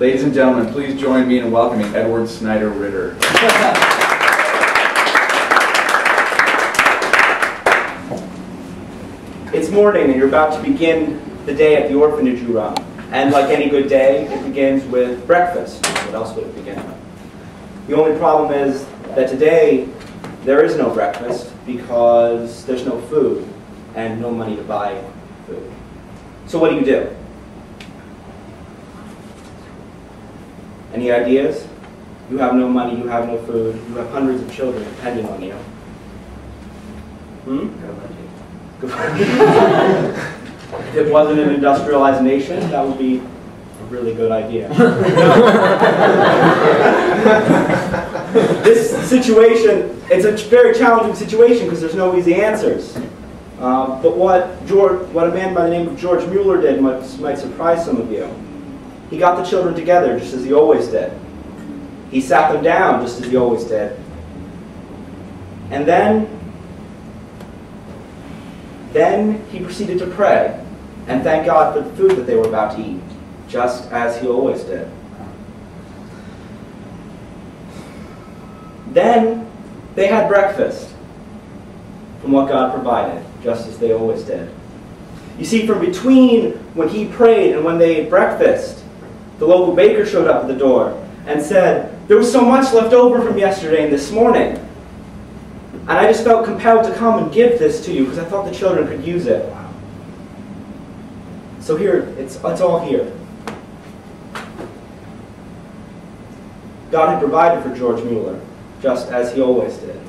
Ladies and gentlemen, please join me in welcoming Edward Snyder-Ritter. It's morning and you're about to begin the day at the orphanage you run. And like any good day, it begins with breakfast. What else would it begin with? The only problem is that today there is no breakfast because there's no food and no money to buy food. So what do? Any ideas? You have no money, you have no food, you have hundreds of children depending on you. If it wasn't an industrialized nation, that would be a really good idea. This situation, it's a very challenging situation because there's no easy answers. But what a man by the name of George Mueller did might surprise some of you. He got the children together just as he always did. He sat them down just as he always did. And then he proceeded to pray and thank God for the food that they were about to eat, just as he always did. Then they had breakfast from what God provided, just as they always did. You see, from between when he prayed and when they ate breakfast, the local baker showed up at the door and said, "There was so much left over from yesterday and this morning. And I just felt compelled to come and give this to you because I thought the children could use it." So here, it's all here. God had provided for George Mueller, just as he always did.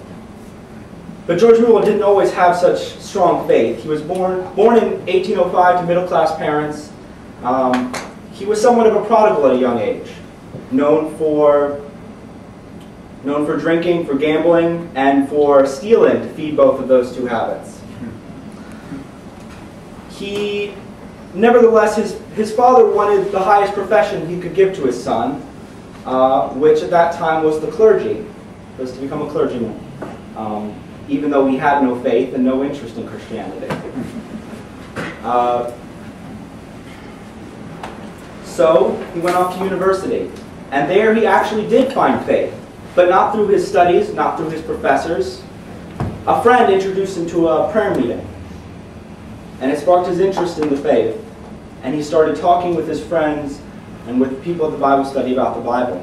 But George Mueller didn't always have such strong faith. He was born in 1805 to middle-class parents. He was somewhat of a prodigal at a young age, known for drinking, for gambling, and for stealing to feed both of those two habits. Nevertheless, his father wanted the highest profession he could give to his son, which at that time was the clergy, was to become a clergyman, even though he had no faith and no interest in Christianity. So he went off to university, and there he actually did find faith. But not through his studies, not through his professors. A friend introduced him to a prayer meeting, and it sparked his interest in the faith. And he started talking with his friends and with people at the Bible study about the Bible.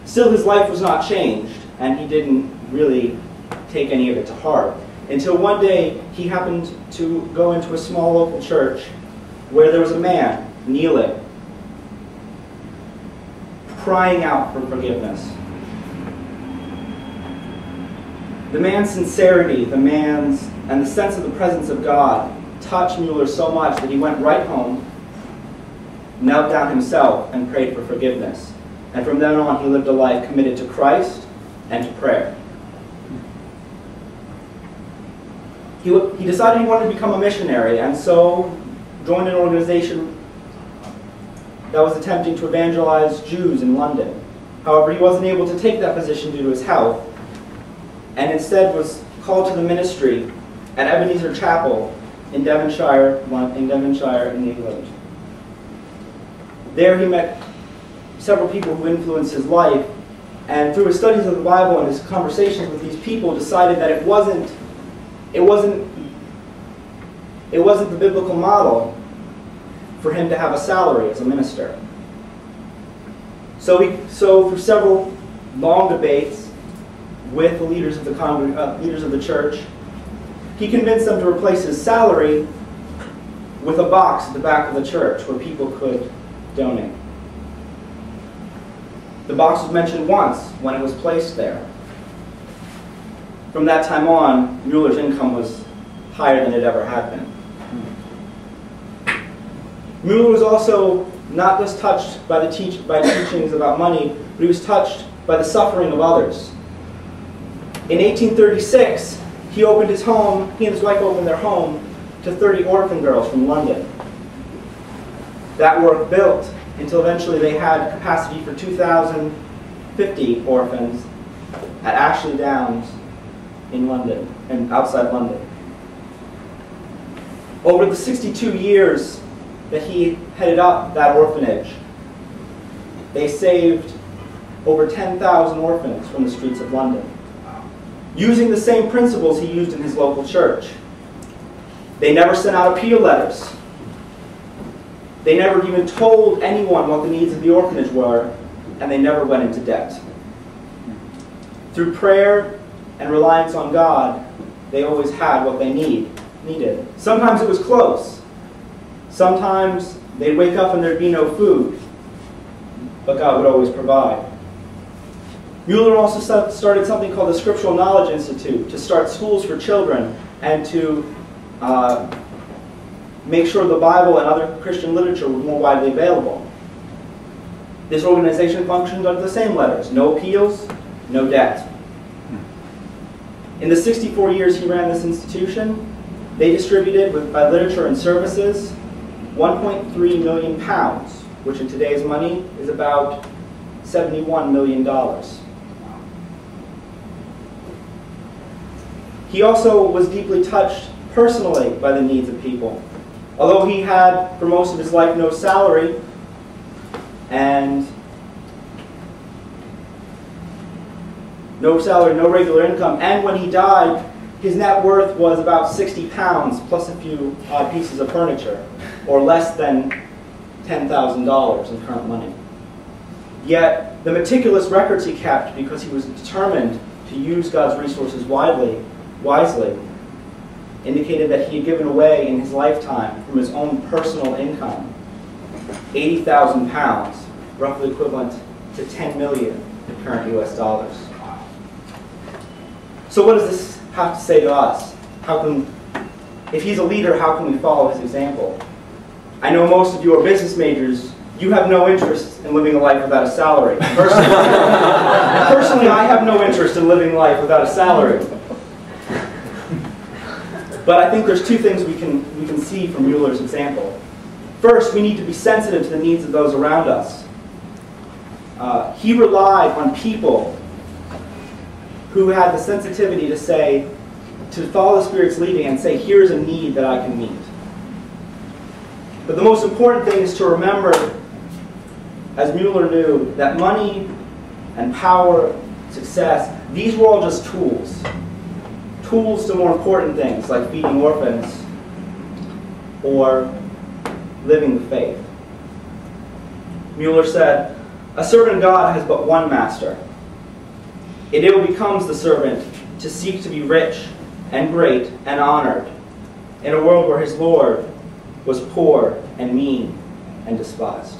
Still, his life was not changed, and he didn't really take any of it to heart. Until one day, he happened to go into a small local church where there was a man kneeling, crying out for forgiveness. The man's sincerity, and the sense of the presence of God touched Mueller so much that he went right home, knelt down himself, and prayed for forgiveness. And from then on, he lived a life committed to Christ and to prayer. He decided he wanted to become a missionary, and so joined an organization that was attempting to evangelize Jews in London. However, he wasn't able to take that position due to his health, and instead was called to the ministry at Ebenezer Chapel in Devonshire, in England. There he met several people who influenced his life, and through his studies of the Bible and his conversations with these people, decided that it wasn't the biblical model for him to have a salary as a minister. So through several long debates with the leaders of the church, he convinced them to replace his salary with a box at the back of the church where people could donate. The box was mentioned once when it was placed there. From that time on, Mueller's income was higher than it ever had been. Mueller was also not just touched by the teachings about money, but he was touched by the suffering of others. In 1836, he and his wife opened their home to 30 orphan girls from London. That work built until eventually they had capacity for 2,050 orphans at Ashley Downs in London, and outside London. Over the 62 years that he headed up that orphanage, they saved over 10,000 orphans from the streets of London, using the same principles he used in his local church. They never sent out appeal letters. They never even told anyone what the needs of the orphanage were, and they never went into debt. Through prayer and reliance on God, they always had what they needed. Sometimes it was close. Sometimes they'd wake up and there'd be no food, but God would always provide. Mueller also started something called the Scriptural Knowledge Institute to start schools for children and to make sure the Bible and other Christian literature were more widely available. This organization functioned under the same letters: no appeals, no debt. In the 64 years he ran this institution, they distributed, by literature and services, 1.3 million pounds, which in today's money is about $71 million. He also was deeply touched personally by the needs of people. Although he had, for most of his life, no salary and no regular income, and when he died, his net worth was about 60 pounds plus a few odd pieces of furniture, or less than $10,000 in current money. Yet, the meticulous records he kept, because he was determined to use God's resources wisely, indicated that he had given away in his lifetime, from his own personal income, 80,000 pounds, roughly equivalent to 10 million in current US dollars. So what does this have to say to us? If he's a leader, how can we follow his example? I know most of you are business majors. You have no interest in living a life without a salary. Personally, I have no interest in living life without a salary. But I think there's two things we can see from Mueller's example. First, we need to be sensitive to the needs of those around us. He relied on people who had the sensitivity to follow the Spirit's leading and say, here's a need that I can meet. But the most important thing is to remember, as Mueller knew, that money and power, success, these were all just tools. Tools to more important things like feeding orphans or living the faith. Mueller said, a servant of God has but one master. It ill becomes the servant to seek to be rich and great and honored in a world where his Lord was poor and mean and despised.